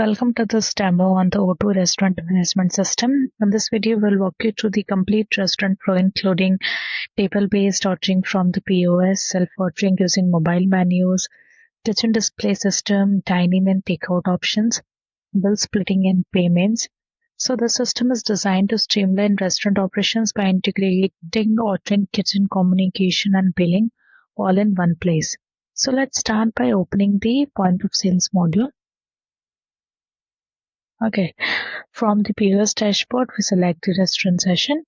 Welcome to this demo on the Odoo Restaurant Management System. In this video, we'll walk you through the complete restaurant flow, including table-based ordering from the POS, self-ordering using mobile menus, kitchen display system, dine-in and takeout options, bill splitting and payments. So the system is designed to streamline restaurant operations by integrating ordering, kitchen communication and billing all in one place. So let's start by opening the point of sales module. Okay, from the POS dashboard, we select the restaurant session.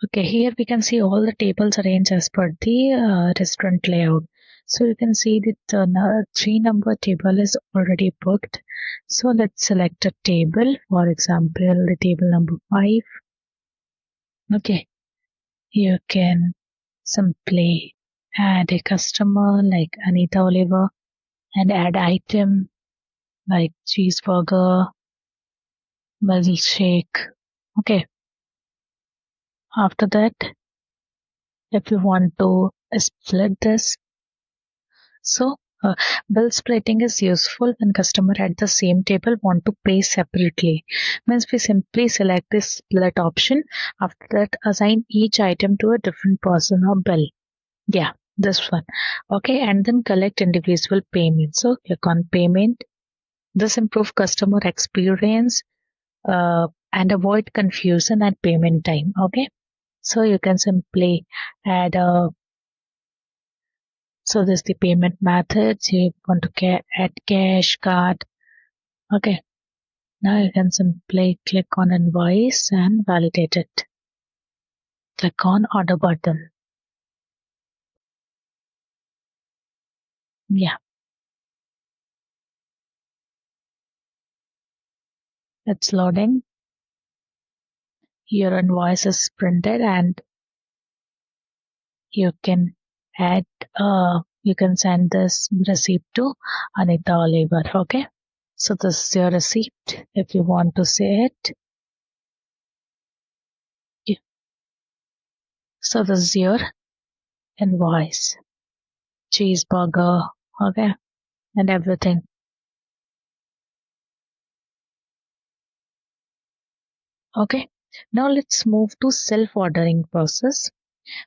Okay, here we can see all the tables arranged as per the restaurant layout. So you can see that the 3-number table is already booked. So let's select a table, for example, the table number 5. Okay, you can simply add a customer like Anita Oliver and add item like cheeseburger, milkshake. Okay. After that, if you want to split this, so bill splitting is useful when customer at the same table want to pay separately. Means we simply select this split option. After that, assign each item to a different person or bill. Yeah, this one. Okay, and then collect individual payments. So click on payment. This improves customer experience and avoid confusion at payment time. Okay. So you can simply add so this is the payment methods. You want to add cash, card. Okay. Now you can simply click on invoice and validate it. Click on order button. Yeah. It's loading. Your invoice is printed and you can add you can send this receipt to Anita Oliver. Okay. So this is your receipt if you want to see it. Yeah. So this is your invoice. Cheeseburger. Okay. And everything. Okay. Now let's move to self-ordering process.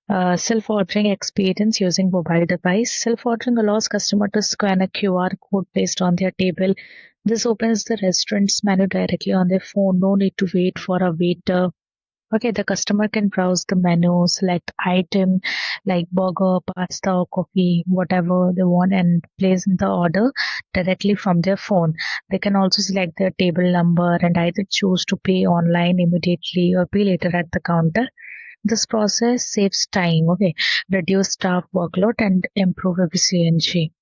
Self-ordering experience using mobile device. Self-ordering allows customer to scan a QR code placed on their table. This opens the restaurant's menu directly on their phone. No need to wait for a waiter. Okay, the customer can browse the menu, select item like burger, pasta, or coffee, whatever they want, and place in the order directly from their phone. They can also select their table number and either choose to pay online immediately or pay later at the counter. This process saves time, okay, reduce staff workload and improve efficiency.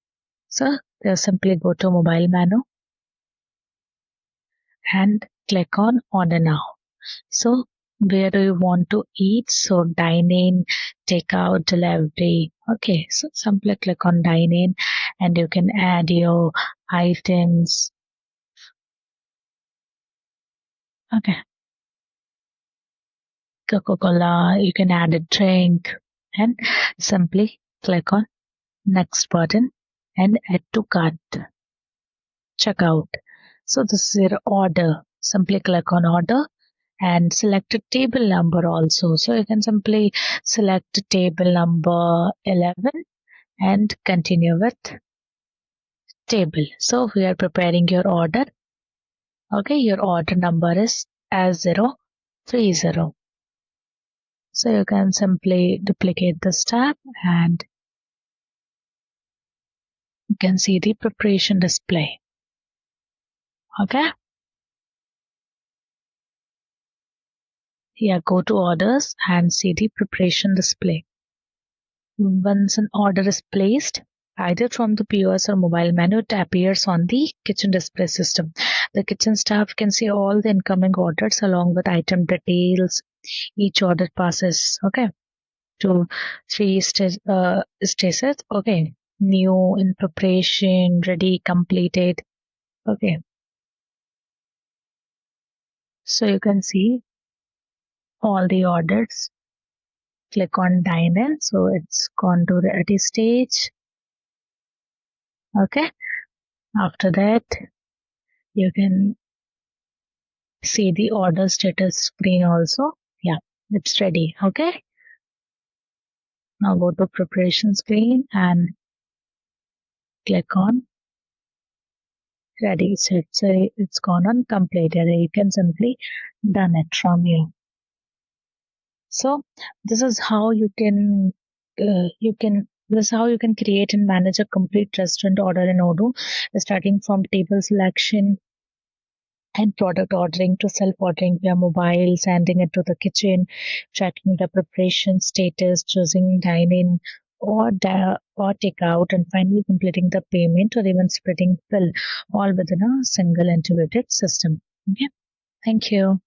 So they simply go to mobile menu and click on order now. So where do you want to eat? So dine-in, takeout, delivery. Okay, so simply click on dine-in and you can add your items. Okay. Coca-Cola, you can add a drink and simply click on next button and add to cart. Checkout. So this is your order. Simply click on order and select a table number also. So you can simply select table number 11 and continue with table. So we are preparing your order. Okay, your order number is S030. So you can simply duplicate this tab and you can see the preparation display. Okay. Here go to orders and see the preparation display. Once an order is placed, either from the POS or mobile menu, it appears on the kitchen display system. The kitchen staff can see all the incoming orders along with item details. Each order passes, okay, to 3 stages. Okay, new, in preparation, ready, completed. Okay, so you can see all the orders. Click on dine in, so it's gone to ready stage. Okay. After that, you can see the order status screen also. Yeah, it's ready. Okay. Now go to preparation screen and click on ready. So it's gone on completed. You can simply done it from here. So this is how this is how you can create and manage a complete restaurant order in Odoo, starting from table selection and product ordering to self-ordering via mobile, sending it to the kitchen, tracking the preparation status, choosing dine-in or takeout, and finally completing the payment or even splitting bill, all within a single integrated system. Okay, thank you.